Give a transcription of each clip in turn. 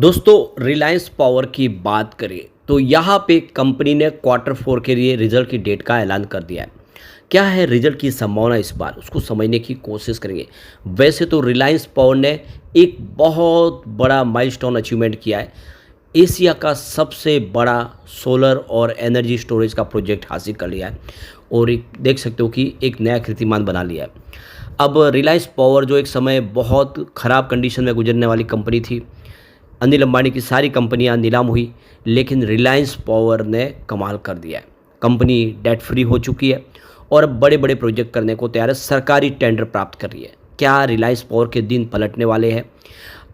दोस्तों रिलायंस पावर की बात करें तो यहाँ पे कंपनी ने क्वार्टर फोर के लिए रिजल्ट की डेट का ऐलान कर दिया है। क्या है रिजल्ट की संभावना इस बार, उसको समझने की कोशिश करेंगे। वैसे तो रिलायंस पावर ने एक बहुत बड़ा माइलस्टोन अचीवमेंट किया है। एशिया का सबसे बड़ा सोलर और एनर्जी स्टोरेज का प्रोजेक्ट हासिल कर लिया है और एक देख सकते हो कि एक नया कीर्तिमान बना लिया है। अब रिलायंस पावर जो एक समय बहुत ख़राब कंडीशन में गुजरने वाली कंपनी थी, अनिल अंबानी की सारी कंपनियां नीलाम हुई, लेकिन रिलायंस पावर ने कमाल कर दिया है। कंपनी डेट फ्री हो चुकी है और अब बड़े बड़े प्रोजेक्ट करने को तैयार है, सरकारी टेंडर प्राप्त कर रही है। क्या रिलायंस पावर के दिन पलटने वाले हैं?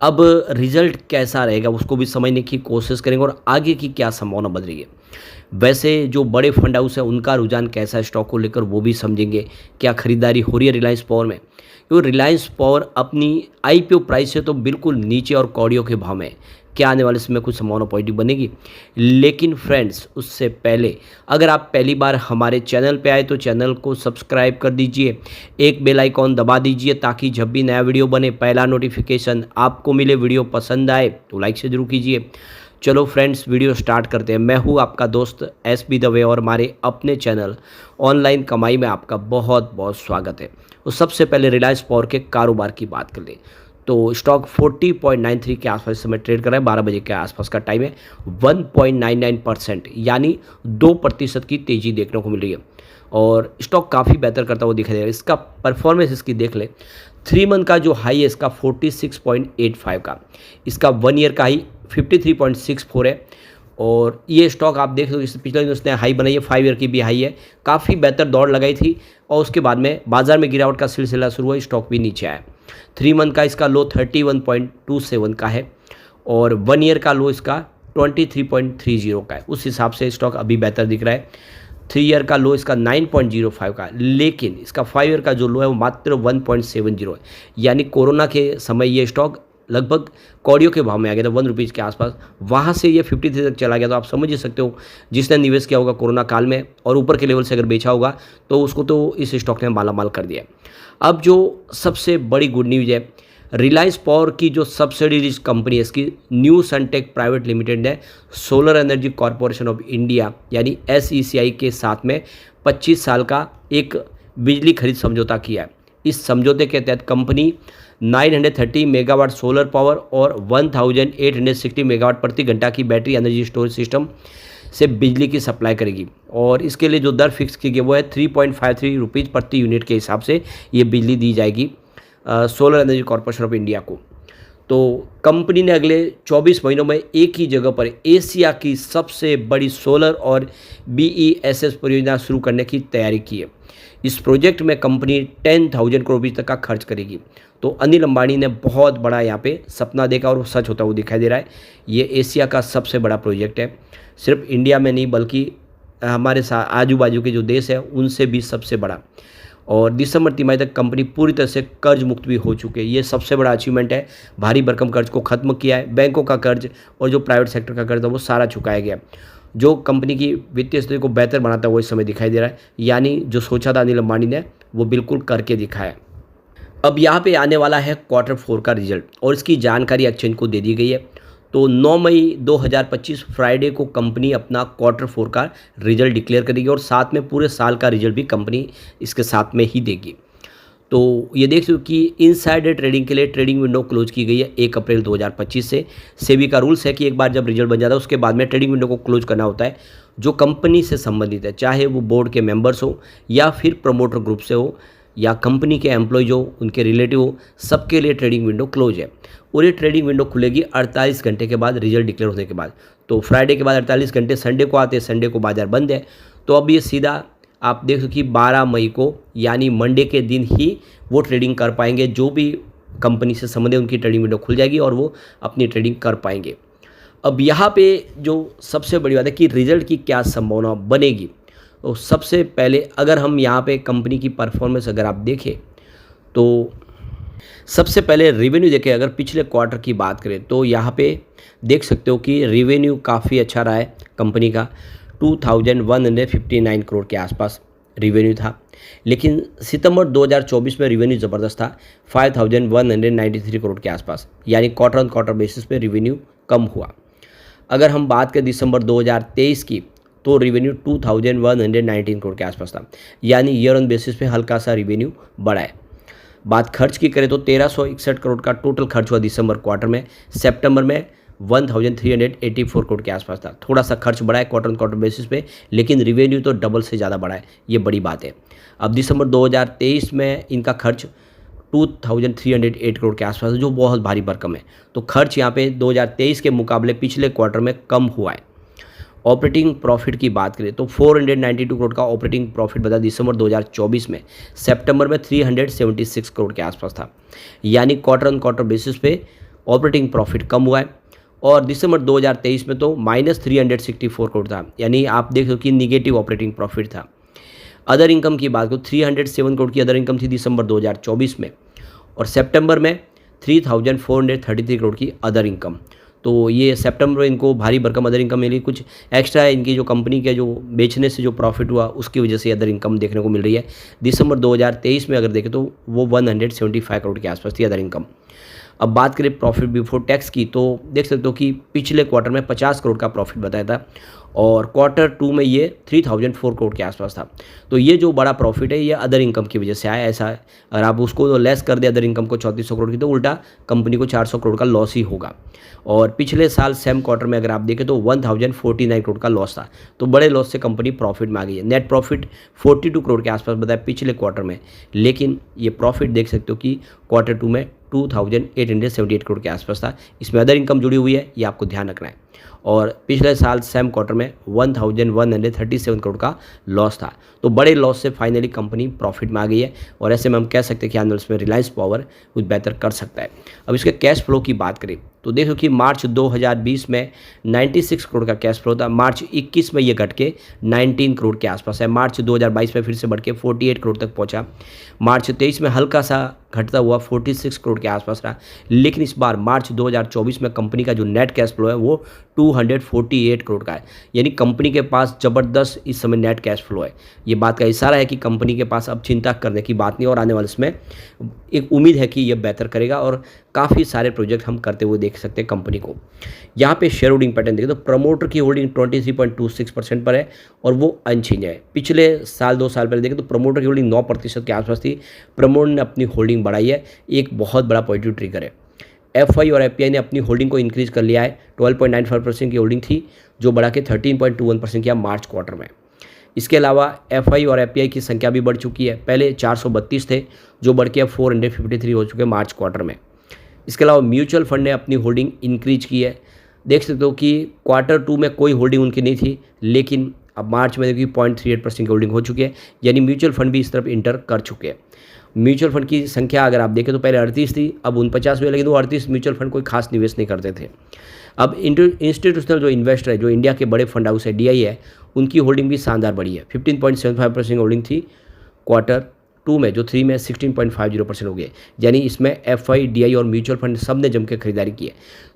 अब रिजल्ट कैसा रहेगा उसको भी समझने की कोशिश करेंगे और आगे की क्या संभावना बन रही है। वैसे जो बड़े फंड हाउस है उनका रुझान कैसा है स्टॉक को लेकर वो भी समझेंगे। क्या खरीदारी हो रही है रिलायंस पावर में, क्योंकि रिलायंस पावर अपनी आईपीओ प्राइस से तो बिल्कुल नीचे और कौड़ियों के भाव में। क्या आने वाले समय कुछ संभावना पॉजिटिव बनेगी? लेकिन फ्रेंड्स उससे पहले अगर आप पहली बार हमारे चैनल पे आए तो चैनल को सब्सक्राइब कर दीजिए, एक बेल आइकॉन दबा दीजिए ताकि जब भी नया वीडियो बने पहला नोटिफिकेशन आपको मिले। वीडियो पसंद आए तो लाइक से जरूर कीजिए। चलो फ्रेंड्स वीडियो स्टार्ट करते हैं। मैं हूँ आपका दोस्त एसबी दवे और हमारे अपने चैनल ऑनलाइन कमाई में आपका बहुत बहुत स्वागत है। तो सबसे पहले रिलायंस पावर के कारोबार की बात कर लें तो स्टॉक 40.93 के आसपास इस समय ट्रेड कर रहा है। 12 बजे के आसपास का टाइम है। 1.99% यानी 2% की तेज़ी देखने को मिल रही है और स्टॉक काफ़ी बेहतर करता हुआ दिखाई दे रहा है। इसका परफॉर्मेंस इसकी देख ले, 3 मंथ का जो हाई है इसका 46.85 का, इसका 1 ईयर का हाई 53.64 है और ये स्टॉक आप देख लो इससे पिछले दिन उसने हाई बनाई है, 5 ईयर की भी हाई है। काफ़ी बेहतर दौड़ लगाई थी और उसके बाद में बाजार में गिरावट का सिलसिला शुरू हुआ, स्टॉक भी नीचे आया। 3 मंथ का इसका लो 31.27 का है और 1 ईयर का लो इसका 23.30 का है। उस हिसाब से स्टॉक अभी बेहतर दिख रहा है। 3 ईयर का लो इसका 9.05 का है, लेकिन इसका 5 ईयर का जो लो है वो मात्र 1.70 है। यानी कोरोना के समय ये स्टॉक लगभग कौड़ियों के भाव में आ गया था, 1 रुपीज़ के आसपास। वहाँ से ये 53 तक चला गया। तो आप समझ ही सकते हो जिसने निवेश किया होगा कोरोना काल में और ऊपर के लेवल से अगर बेचा होगा तो उसको तो इस स्टॉक ने मालामाल कर दिया। अब जो सबसे बड़ी गुड न्यूज़ है, रिलायंस पावर की जो सब्सिडी रिच कंपनी है इसकी न्यू सनटेक प्राइवेट लिमिटेड ने solar energy corporation of India यानी एसईसीआई के साथ में 25 साल का एक बिजली खरीद समझौता किया है। इस समझौते के तहत कंपनी 930 मेगावाट सोलर पावर और 1860 मेगावाट प्रति घंटा की बैटरी एनर्जी स्टोरेज सिस्टम से बिजली की सप्लाई करेगी और इसके लिए जो दर फिक्स की गई वो है 3.53 रुपीज़ प्रति यूनिट के हिसाब से ये बिजली दी जाएगी solar energy corporation of India को। तो कंपनी ने अगले 24 महीनों में एक ही जगह पर एशिया की सबसे बड़ी सोलर और बीईएसएस परियोजना शुरू करने की तैयारी की है। इस प्रोजेक्ट में कंपनी 10,000 करोड़ रुपये तक का खर्च करेगी। तो अनिल अंबानी ने बहुत बड़ा यहाँ पे सपना देखा और वो सच होता हुआ दिखाई दे रहा है। ये एशिया का सबसे बड़ा प्रोजेक्ट है, सिर्फ इंडिया में नहीं बल्कि हमारे साथ आजू बाजू के जो देश हैं उनसे भी सबसे बड़ा। और दिसंबर तिमाही तक कंपनी पूरी तरह से कर्ज मुक्त भी हो चुकी है। ये सबसे बड़ा अचीवमेंट है। भारी भरकम कर्ज को खत्म किया है, बैंकों का कर्ज और जो प्राइवेट सेक्टर का कर्ज है वो सारा चुकाया गया। जो कंपनी की वित्तीय स्थिति को बेहतर बनाता है वो इस समय दिखाई दे रहा है। यानी जो सोचा था अनिल अंबानी ने वो बिल्कुल करके दिखाया। अब यहाँ पे आने वाला है क्वार्टर फोर का रिजल्ट और इसकी जानकारी एक्सचेंज को दे दी गई है। तो 9 मई 2025 फ्राइडे को कंपनी अपना क्वार्टर फोर का रिजल्ट डिक्लेयर करेगी और साथ में पूरे साल का रिजल्ट भी कंपनी इसके साथ में ही देगी। तो ये देख सकते हो कि इनसाइडर ट्रेडिंग के लिए ट्रेडिंग विंडो क्लोज की गई है 1 अप्रैल 2025 से। सेबी का रूल्स है कि एक बार जब रिजल्ट बन जाता है उसके बाद में ट्रेडिंग विंडो को क्लोज करना होता है। जो कंपनी से संबंधित है, चाहे वो बोर्ड के मेंबर्स हो या फिर प्रमोटर ग्रुप से हो या कंपनी के एम्प्लॉयज हो, उनके रिलेटिव हो, सबके लिए ट्रेडिंग विंडो क्लोज है और ये ट्रेडिंग विंडो खुलेगी 48 घंटे के बाद रिजल्ट डिक्लेयर होने के बाद। तो फ्राइडे के बाद 48 घंटे संडे को आते हैं, संडे को बाजार बंद है। तो अब ये सीधा आप देख सको कि 12 मई को यानी मंडे के दिन ही वो ट्रेडिंग कर पाएंगे। जो भी कंपनी से संबंधित उनकी ट्रेडिंग विंडो खुल जाएगी और वो अपनी ट्रेडिंग कर पाएंगे। अब यहाँ पे जो सबसे बड़ी बात है कि रिजल्ट की क्या संभावना बनेगी। तो सबसे पहले अगर हम यहाँ पे कंपनी की परफॉर्मेंस अगर आप देखें तो सबसे पहले रेवेन्यू देखें। अगर पिछले क्वार्टर की बात करें तो यहाँ पे देख सकते हो कि रेवेन्यू काफ़ी अच्छा रहा है कंपनी का। 2159 करोड़ के आसपास रेवेन्यू था, लेकिन सितंबर 2024 में रेवेन्यू ज़बरदस्त था 5193 करोड़ के आसपास। यानी क्वार्टर ऑन क्वार्टर बेसिस पे रेवेन्यू कम हुआ। अगर हम बात करें दिसंबर 2023 की, तो रिवेन्यू 2119 करोड़ के आसपास था, यानी ईयर ऑन बेसिस पे हल्का सा रिवेन्यू बढ़ा है। बात खर्च की करें तो 1361 करोड़ का टोटल खर्च हुआ दिसंबर क्वार्टर में। सितंबर में 1384 करोड़ के आसपास था। थोड़ा सा खर्च बढ़ा है क्वार्टर ऑन क्वार्टर बेसिस पे, लेकिन रिवेन्यू तो डबल से ज़्यादा बढ़ा है, ये बड़ी बात है। अब दिसंबर 2023 में इनका खर्च 2308 करोड़ के आसपास है, जो बहुत भारी भरकम है। तो खर्च यहाँ पे 2023 के मुकाबले पिछले क्वार्टर में कम हुआ है। ऑपरेटिंग प्रॉफिट की बात करें तो 492 करोड़ का ऑपरेटिंग प्रॉफिट बता दिसंबर 2024 में। सितंबर में 376 करोड़ के आसपास था, यानी क्वार्टर ऑन क्वार्टर बेसिस पे ऑपरेटिंग प्रॉफिट कम हुआ है। और दिसंबर 2023 में तो -364 करोड़ था, यानी आप देख सकते कि निगेटिव ऑपरेटिंग प्रॉफिट था। अदर इनकम की बात करो 307 करोड़ की अदर इनकम थी दिसंबर 2024 में, और सितंबर में 3433 करोड़ की अदर इनकम। तो ये सितंबर में इनको भारी भरकम अदर इनकम मिली, कुछ एक्स्ट्रा इनकी जो कंपनी के जो बेचने से जो प्रॉफिट हुआ उसकी वजह से अदर इनकम देखने को मिल रही है। दिसंबर 2023 में अगर देखें तो वो 175 करोड़ के आसपास थी अदर इनकम। अब बात करें प्रॉफिट बिफोर टैक्स की, तो देख सकते हो कि पिछले क्वार्टर में 50 करोड़ का प्रॉफिट बताया था, और क्वार्टर 2 में ये 3004 करोड़ के आसपास था। तो ये जो बड़ा प्रॉफिट है ये अदर इनकम की वजह से आया। ऐसा है अगर आप उसको लेस कर दे अदर इनकम को 3400 करोड़ की, तो उल्टा कंपनी को 400 करोड़ का लॉस ही होगा। और पिछले साल सेम क्वार्टर में अगर आप देखें तो 1049 करोड़ का लॉस था, तो बड़े लॉस से कंपनी प्रॉफिट में आ गई है। नेट प्रॉफिट 42 करोड़ के आसपास बताया पिछले क्वार्टर में, लेकिन ये प्रॉफिट देख सकते हो कि क्वार्टर 2 में 2878 करोड़ के आसपास था। इसमें अदर इनकम जुड़ी हुई है, ये आपको ध्यान रखना है। और पिछले साल सेम क्वार्टर में 1137 करोड़ का लॉस था, तो बड़े लॉस से फाइनली कंपनी प्रॉफिट में आ गई है। और ऐसे में हम कह सकते हैं कि आने वाले में रिलायंस पावर कुछ बेहतर कर सकता है। अब इसके कैश फ्लो की बात करें तो देखो कि मार्च 2020 में 96 करोड़ का कैश फ्लो था, मार्च 21 में ये घट के 19 करोड़ के आसपास है, मार्च 2022 में फिर से बढ़ के 48 करोड़ तक पहुंचा, मार्च 23 में हल्का सा घटता हुआ 46 करोड़ के आसपास रहा। लेकिन इस बार मार्च 2024 में कंपनी का जो नेट कैश फ्लो है वो 248 करोड़ का है, यानी कंपनी के पास ज़बरदस्त इस समय नेट कैश फ्लो है। ये बात का इशारा है कि कंपनी के पास अब चिंता करने की बात नहीं, और आने वाले समय एक उम्मीद है कि ये बेहतर करेगा, और काफ़ी सारे प्रोजेक्ट हम करते हुए देख सकते हैं कंपनी को। यहाँ पे शेयर होल्डिंग पैटर्न देखें तो प्रमोटर की होल्डिंग 23.26% पर है, और वो अनचेंज है। पिछले साल 2 साल पहले देखें तो प्रमोटर की होल्डिंग 9% के आसपास थी, प्रमोटर ने अपनी होल्डिंग बढ़ाई है, एक बहुत बड़ा पॉजिटिव ट्रिगर है। एफआई और एफपीआई ने अपनी होल्डिंग को इंक्रीज कर लिया है, 12.95% की होल्डिंग थी जो बढ़ा के 13.21% किया मार्च क्वार्टर में। इसके अलावा एफआई और एफपीआई की संख्या भी बढ़ चुकी है, पहले 432 थे जो बढ़ के अब 453 हो चुके हैं मार्च क्वार्टर में। इसके अलावा म्यूचुअल फंड ने अपनी होल्डिंग इंक्रीज की है, देख सकते हो कि क्वार्टर 2 में कोई होल्डिंग उनकी नहीं थी, लेकिन अब मार्च में देखिए 0.38% की होल्डिंग हो चुकी है, यानी म्यूचुअल फंड भी इस तरफ इंटर कर चुके हैं। म्यूचुअल फंड की संख्या अगर आप देखें तो पहले 38 थी, अब 49 हुए, लेकिन वो 38 म्यूचुअल फंड कोई खास निवेश नहीं करते थे। अब इंस्टीट्यूशनल जो इन्वेस्टर है, जो इंडिया के बड़े फंड हाउस है डीआई है, उनकी होल्डिंग भी शानदार बढ़ी है। 15.75% होल्डिंग थी क्वार्टर 2 में, जो 3 में 16.50% हो गए, यानी इसमें एफआई, डीआई और म्यूचुअल फंड सब ने जम के खरीदारी की है।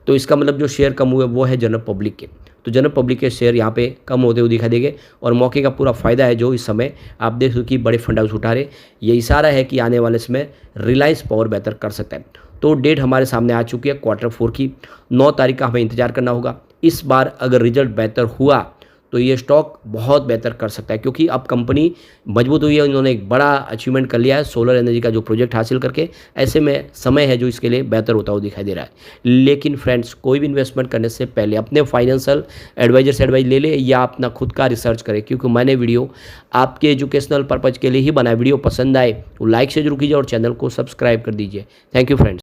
तो इसका मतलब जो शेयर कम हुए वो है जनरल पब्लिक के, तो जनरल पब्लिक के शेयर यहाँ पे कम होते हुए दिखाई देंगे, और मौके का पूरा फायदा है जो इस समय आप देख सकते कि बड़े फंड हाउस उठा रहे। ये इशारा है कि आने वाले समय रिलायंस पावर बेहतर कर सकता है। तो डेट हमारे सामने आ चुकी है क्वार्टर 4 की, 9 तारीख का हमें इंतजार करना होगा। इस बार अगर रिजल्ट बेहतर हुआ तो ये स्टॉक बहुत बेहतर कर सकता है, क्योंकि अब कंपनी मजबूत हुई है, उन्होंने एक बड़ा अचीवमेंट कर लिया है सोलर एनर्जी का जो प्रोजेक्ट हासिल करके। ऐसे में समय है जो इसके लिए बेहतर होता हुआ दिखाई दे रहा है। लेकिन फ्रेंड्स, कोई भी इन्वेस्टमेंट करने से पहले अपने फाइनेंशियल एडवाइजर से एडवाइस ले ले, या अपना खुद का रिसर्च करें, क्योंकि मैंने वीडियो आपके एजुकेशनल पर्पज़ के लिए ही बनाया। वीडियो पसंद आए तो लाइक से जरूर कीजिए और चैनल को सब्सक्राइब कर दीजिए। Thank you friends.